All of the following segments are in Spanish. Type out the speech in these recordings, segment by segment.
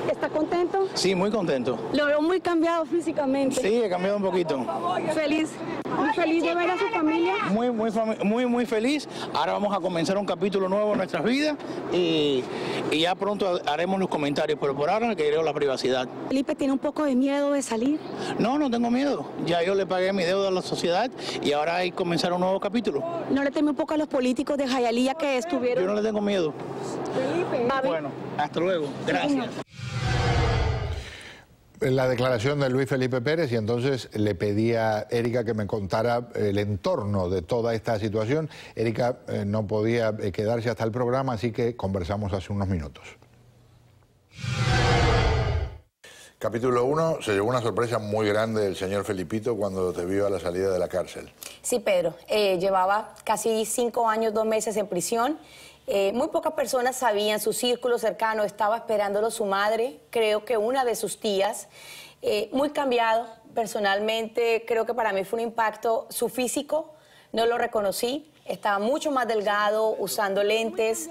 ¿Está contento? Sí, muy contento. Lo veo muy cambiado físicamente. Sí, he cambiado un poquito. Feliz. Muy feliz de ver a su familia. Muy feliz. Ahora vamos a comenzar un capítulo nuevo en nuestras vidas y ya pronto haremos los comentarios, pero por ahora queremos la privacidad. Felipe tiene un poco de miedo de salir. No, no tengo miedo. Ya yo le pagué mi deuda a la sociedad y ahora hay que comenzar un nuevo capítulo. ¿No le teme un poco a los políticos de Hialeah que estuvieron? Yo no le tengo miedo. Felipe. Bueno, hasta luego. Gracias. La declaración de Luis Felipe Pérez, y entonces le pedí a Erika que me contara el entorno de toda esta situación. Erika no podía quedarse hasta el programa, así que conversamos hace unos minutos. Capítulo 1, se llevó una sorpresa muy grande el señor Felipito cuando te vio a la salida de la cárcel. Sí, Pedro, llevaba casi 5 años, 2 meses en prisión. Muy pocas personas sabían, su círculo cercano estaba esperándolo su madre, creo que una de sus tías, muy cambiado. Personalmente creo que para mí fue un impacto, su físico, no lo reconocí, estaba mucho más delgado, usando lentes,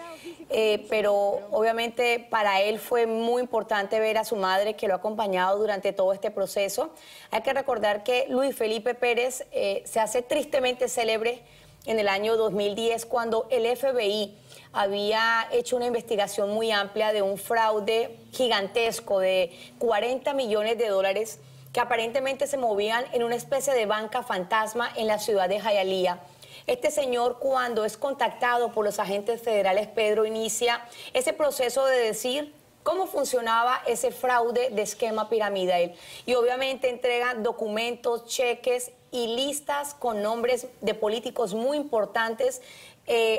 pero obviamente para él fue muy importante ver a su madre que lo ha acompañado durante todo este proceso. Hay que recordar que Luis Felipe Pérez se hace tristemente célebre en el año 2010 cuando el FBI había hecho una investigación muy amplia de un fraude gigantesco de 40 millones de dólares que aparentemente se movían en una especie de banca fantasma en la ciudad de Hialeah. Este señor, cuando es contactado por los agentes federales, Pedro, inicia ese proceso de decir cómo funcionaba ese fraude de esquema piramidal. Y obviamente entrega documentos, cheques y listas con nombres de políticos muy importantes.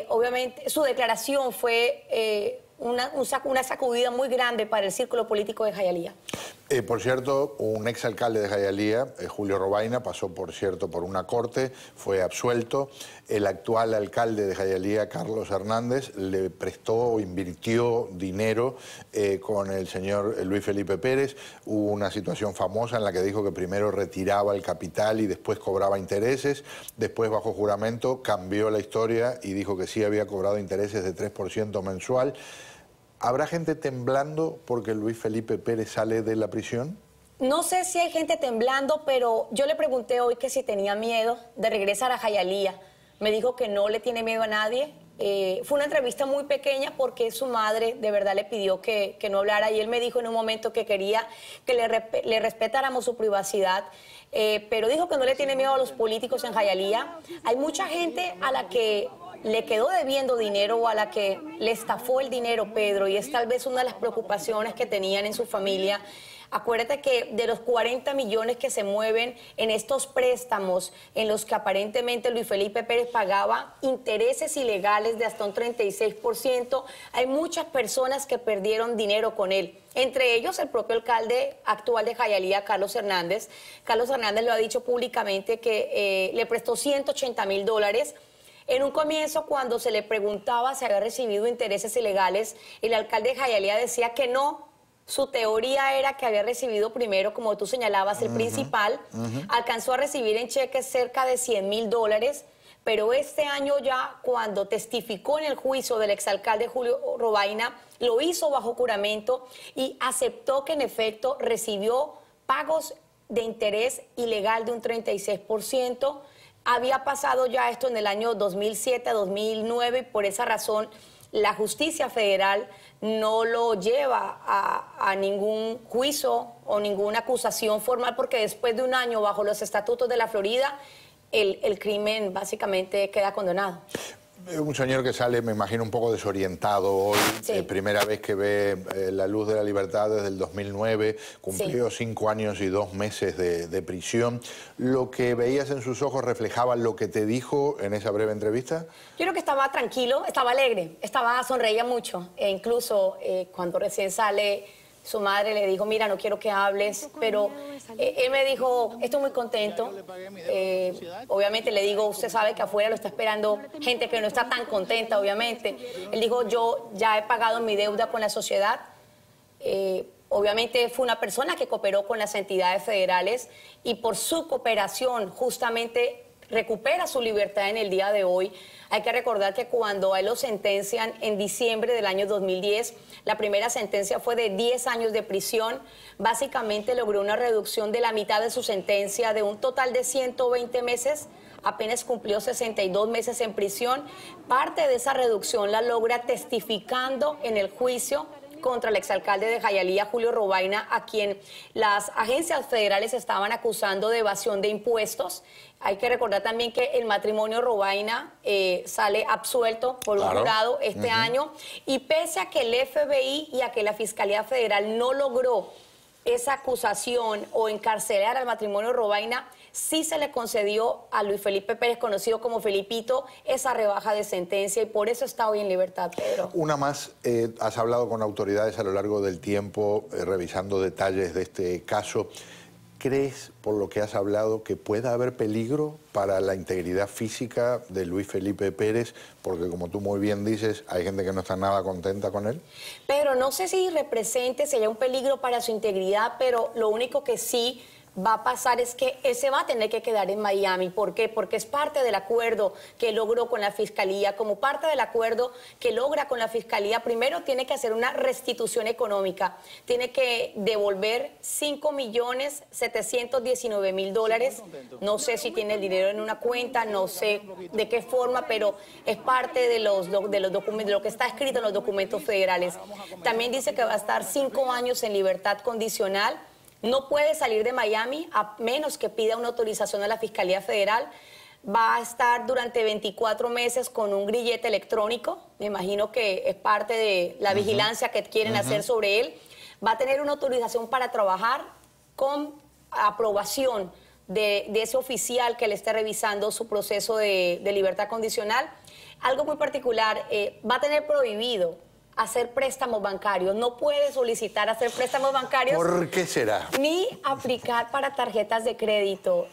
Obviamente su declaración fue una sacudida muy grande para el círculo político de Hialeah. Por cierto, un exalcalde de Hialeah, Julio Robaina, pasó, por cierto, por una corte, fue absuelto. El actual alcalde de Hialeah, Carlos Hernández, le prestó o invirtió dinero con el señor Luis Felipe Pérez. Hubo una situación famosa en la que dijo que primero retiraba el capital y después cobraba intereses. Después, bajo juramento, cambió la historia y dijo que sí había cobrado intereses de 3% mensual. ¿Habrá gente temblando porque Luis Felipe Pérez sale de la prisión? No sé si hay gente temblando, pero yo le pregunté hoy que si tenía miedo de regresar a Hialeah. Me dijo que no le tiene miedo a nadie. Fue una entrevista muy pequeña porque su madre de verdad le pidió que no hablara y él me dijo en un momento que quería que le respetáramos su privacidad. Pero dijo que no le tiene miedo a los políticos en Hialeah. Hay mucha gente a la que le quedó debiendo dinero o a la que le estafó el dinero, Pedro, y es tal vez una de las preocupaciones que tenían en su familia. Acuérdate que de los 40 millones que se mueven en estos préstamos en los que aparentemente Luis Felipe Pérez pagaba intereses ilegales de hasta un 36%, hay muchas personas que perdieron dinero con él. Entre ellos el propio alcalde actual de Hialeah, Carlos Hernández. Carlos Hernández lo ha dicho públicamente que le prestó $180,000. En un comienzo, cuando se le preguntaba si había recibido intereses ilegales, el alcalde de Hialeah decía que no. Su teoría era que había recibido primero, como tú señalabas, el principal. Alcanzó a recibir en cheques cerca de $100,000, pero este año ya, cuando testificó en el juicio del exalcalde Julio Robaina, lo hizo bajo juramento y aceptó que en efecto recibió pagos de interés ilegal de un 36%. Había pasado ya esto en el año 2007 a 2009 y por esa razón la justicia federal no lo lleva a ningún juicio o ninguna acusación formal porque después de un año bajo los estatutos de la Florida el crimen básicamente queda condenado. Un señor que sale, me imagino, un poco desorientado hoy, sí. Primera vez que ve la luz de la libertad desde el 2009, cumplió 5 años y 2 meses de prisión. ¿Lo que veías en sus ojos reflejaba lo que te dijo en esa breve entrevista? Yo creo que estaba tranquilo, estaba alegre, sonreía mucho. E incluso cuando recién sale, su madre le dijo, mira, no quiero que hables, pero él me dijo, estoy muy contento. Obviamente le digo, usted sabe que afuera lo está esperando gente que no está tan contenta, obviamente. Él dijo, yo ya he pagado mi deuda con la sociedad. Obviamente fue una persona que cooperó con las entidades federales y por su cooperación justamente recupera su libertad en el día de hoy. Hay que recordar que cuando a él lo sentencian en diciembre del año 2010, la primera sentencia fue de 10 años de prisión. Básicamente logró una reducción de la mitad de su sentencia, de un total de 120 meses. Apenas cumplió 62 meses en prisión. Parte de esa reducción la logra testificando en el juicio contra el exalcalde de Jayalía, Julio Robaina, a quien las agencias federales estaban acusando de evasión de impuestos. Hay que recordar también que el matrimonio Robaina sale absuelto por un jurado este año, y pese a que el FBI y a que la Fiscalía Federal no logró esa acusación o encarcelar al matrimonio Robaina, sí se le concedió a Luis Felipe Pérez, conocido como Felipito, esa rebaja de sentencia, y por eso está hoy en libertad, Pedro. Una más, has hablado con autoridades a lo largo del tiempo, revisando detalles de este caso. ¿Crees, por lo que has hablado, que pueda haber peligro para la integridad física de Luis Felipe Pérez? Porque, como tú muy bien dices, hay gente que no está nada contenta con él. Pero no sé si represente, si haya un peligro para su integridad, pero lo único que sí va a pasar es que él se va a tener que quedar en Miami. ¿Por qué? Porque es parte del acuerdo que logró con la Fiscalía. Como parte del acuerdo que logra con la Fiscalía, primero tiene que hacer una restitución económica. Tiene que devolver $5.719.000. No sé si tiene el dinero en una cuenta, no sé de qué forma, pero es parte de los documentos, de lo que está escrito en los documentos federales. También dice que va a estar 5 años en libertad condicional. No puede salir de Miami a menos que pida una autorización a la Fiscalía Federal. Va a estar durante 24 meses con un grillete electrónico. Me imagino que es parte de la vigilancia que quieren hacer sobre él. Va a tener una autorización para trabajar con aprobación de ese oficial que le esté revisando su proceso de libertad condicional. Algo muy particular, va a tener prohibido hacer préstamos bancarios. No puede solicitar hacer préstamos bancarios. ¿Por qué será? Ni aplicar para tarjetas de crédito,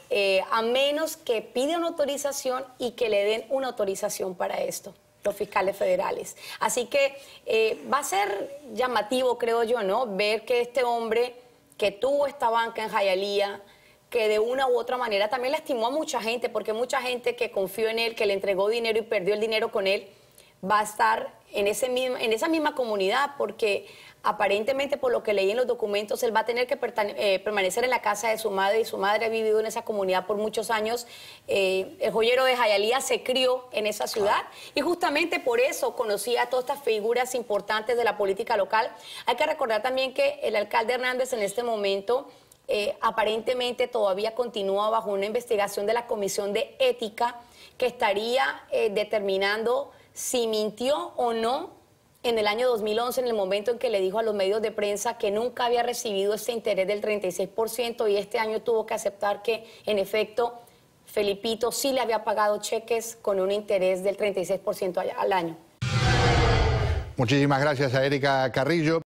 a menos que pida una autorización y que le den una autorización para esto los fiscales federales. Así que va a ser llamativo, creo yo, ¿no? Ver que este hombre que tuvo esta banca en Jayalía, que de una u otra manera también lastimó a mucha gente, porque mucha gente que confió en él, que le entregó dinero y perdió el dinero con él, va a estar en esa misma comunidad, porque aparentemente, por lo que leí en los documentos, él va a tener que permanecer en la casa de su madre, y su madre ha vivido en esa comunidad por muchos años. El joyero de Jayalía se crió en esa ciudad y justamente por eso conocía a todas estas figuras importantes de la política local. Hay que recordar también que el alcalde Hernández en este momento aparentemente todavía continúa bajo una investigación de la Comisión de Ética, que estaría determinando si mintió o no en el año 2011, en el momento en que le dijo a los medios de prensa que nunca había recibido ese interés del 36%, y este año tuvo que aceptar que, en efecto, Felipito sí le había pagado cheques con un interés del 36% al año. Muchísimas gracias a Erika Carrillo.